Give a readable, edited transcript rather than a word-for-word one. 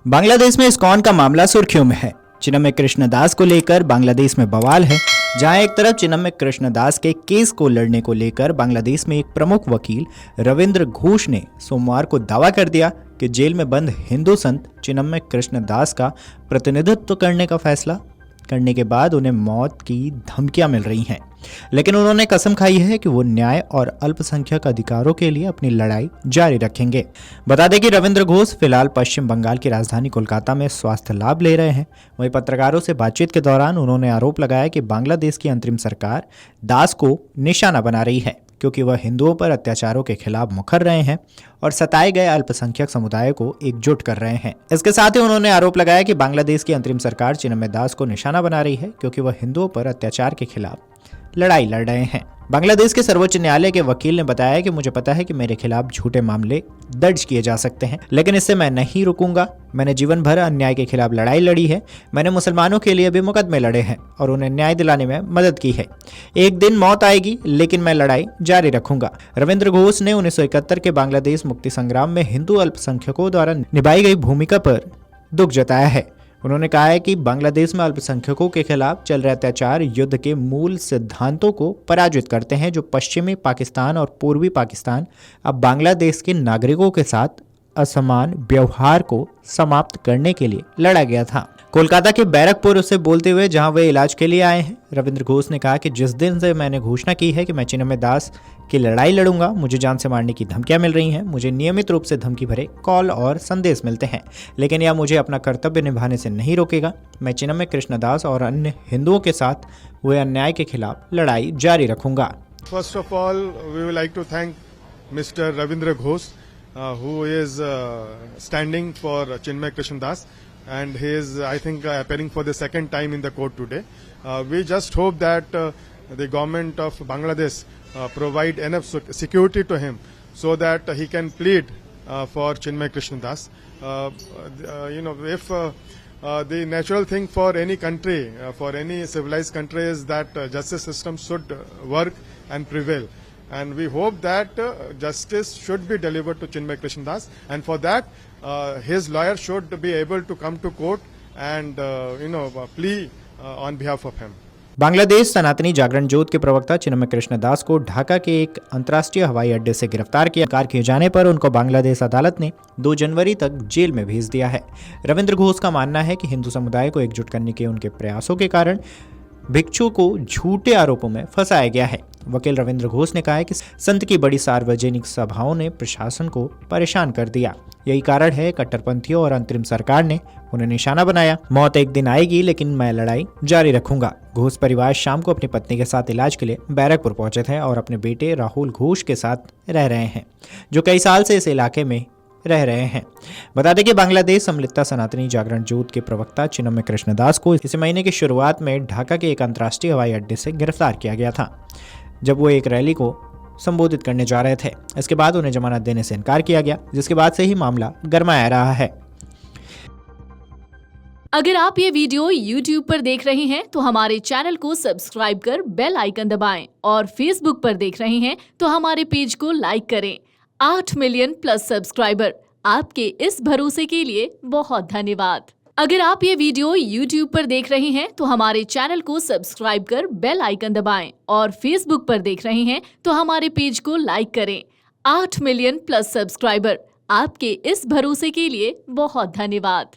बांग्लादेश में इस्कॉन का मामला सुर्खियों में है। चिन्मय कृष्णदास को लेकर बांग्लादेश में बवाल है। जहां एक तरफ चिन्मय कृष्णदास के केस को लड़ने को लेकर बांग्लादेश में एक प्रमुख वकील रविंद्र घोष ने सोमवार को दावा कर दिया कि जेल में बंद हिंदू संत चिन्मय कृष्णदास का प्रतिनिधित्व करने का फैसला करने के बाद उन्हें मौत की धमकियां मिल रही हैं। लेकिन उन्होंने कसम खाई है कि वो न्याय और अल्पसंख्यक अधिकारों के लिए अपनी लड़ाई जारी रखेंगे। बता दें कि रविंद्र घोष फिलहाल पश्चिम बंगाल की राजधानी कोलकाता में स्वास्थ्य लाभ ले रहे हैं। वहीं पत्रकारों से बातचीत के दौरान उन्होंने आरोप लगाया कि बांग्लादेश की अंतरिम सरकार दास को निशाना बना रही है क्योंकि वह हिंदुओं पर अत्याचारों के खिलाफ मुखर रहे हैं और सताए गए अल्पसंख्यक समुदाय को एकजुट कर रहे हैं। इसके साथ ही उन्होंने आरोप लगाया कि बांग्लादेश की अंतरिम सरकार चिन्मय दास को निशाना बना रही है क्योंकि वह हिंदुओं पर अत्याचार के खिलाफ लड़ाई लड़ रहे हैं। बांग्लादेश के सर्वोच्च न्यायालय के वकील ने बताया कि मुझे पता है कि मेरे खिलाफ झूठे मामले दर्ज किए जा सकते हैं, लेकिन इससे मैं नहीं रुकूंगा। मैंने जीवन भर अन्याय के खिलाफ लड़ाई लड़ी है। मैंने मुसलमानों के लिए भी मुकदमे लड़े हैं और उन्हें न्याय दिलाने में मदद की है। एक दिन मौत आएगी, लेकिन मैं लड़ाई जारी रखूंगा। रविंद्र घोष ने 1971 के बांग्लादेश मुक्ति संग्राम में हिंदू अल्पसंख्यकों द्वारा निभाई गई भूमिका पर दुख जताया है। उन्होंने कहा है कि बांग्लादेश में अल्पसंख्यकों के खिलाफ चल रहे अत्याचार युद्ध के मूल सिद्धांतों को पराजित करते हैं, जो पश्चिमी पाकिस्तान और पूर्वी पाकिस्तान अब बांग्लादेश के नागरिकों के साथ असमान व्यवहार को समाप्त करने के लिए लड़ा गया था। कोलकाता के बैरकपुर से बोलते हुए जहां वे इलाज के लिए आए हैं, रविंद्र घोष ने कहा कि जिस दिन से मैंने घोषणा की है कि मैं चिन्मय दास की लड़ाई लड़ूंगा, मुझे जान से मारने की धमकियां मिल रही हैं। मुझे नियमित रूप से धमकी भरे कॉल और संदेश मिलते हैं, लेकिन यह मुझे अपना कर्तव्य निभाने से नहीं रोकेगा। मैं चिन्मय कृष्णदास और अन्य हिंदुओं के साथ हुए अन्याय के खिलाफ लड़ाई जारी रखूंगा। First of all, we would like to thank mister Ravindra Ghosh who is standing for Chinmay Krishnadas, and he is, I think, appearing for the second time in the court today. We just hope that the government of Bangladesh provide enough security to him so that he can plead for Chinmay Krishnadas. If the natural thing for any country, for any civilized country, is that justice system should work and prevail. And we hope that justice should be delivered to Chinmay Krishnadas, and for that his lawyer should be able to come to court and plea on behalf of him. Bangladesh सनातनी जागरण जोत के प्रवक्ता चिन्मय कृष्णदास को ढाका के एक अंतर्राष्ट्रीय हवाई अड्डे से गिरफ्तार किए जाने पर उनको बांग्लादेश अदालत ने 2 जनवरी तक जेल में भेज दिया है। रविंद्र घोष का मानना है कि हिंदू समुदाय को एकजुट करने के उनके प्रयासों के कारण भिक्षु को झूठे आरोपों में फंसाया गया है। वकील रविंद्र घोष ने कहा है कि संत की बड़ी सार्वजनिक सभाओं ने प्रशासन को परेशान कर दिया। यही कारण है कट्टरपंथियों और अंतरिम सरकार ने उन्हें निशाना बनाया। मौत एक दिन आएगी, लेकिन मैं लड़ाई जारी रखूंगा। घोष परिवार शाम को अपनी पत्नी के साथ इलाज के लिए बैरकपुर पहुंचे थे और अपने बेटे राहुल घोष के साथ रह रहे हैं, जो कई साल से इस इलाके में रह रहे हैं। बता दें कि बांग्लादेश सम्मिलित सनातनी जागरण जोत के प्रवक्ता चिन्मय कृष्णदास को इस महीने की शुरुआत में ढाका के एक अंतर्राष्ट्रीय हवाई अड्डे से गिरफ्तार किया गया था, जब वो एक रैली को संबोधित करने जा रहे थे। इसके बाद उन्हें जमानत देने से इनकार किया गया, जिसके बाद से ही मामला गरमाया रहा है। अगर आप ये वीडियो YouTube पर देख रहे हैं तो हमारे चैनल को सब्सक्राइब कर बेल आइकन दबाएं, और Facebook पर देख रहे हैं तो हमारे पेज को लाइक करें। 8 मिलियन प्लस सब्सक्राइबर, आपके इस भरोसे के लिए बहुत धन्यवाद। अगर आप ये वीडियो YouTube पर देख रहे हैं तो हमारे चैनल को सब्सक्राइब कर बेल आइकन दबाएं, और Facebook पर देख रहे हैं तो हमारे पेज को लाइक करें। 8 मिलियन प्लस सब्सक्राइबर, आपके इस भरोसे के लिए बहुत धन्यवाद।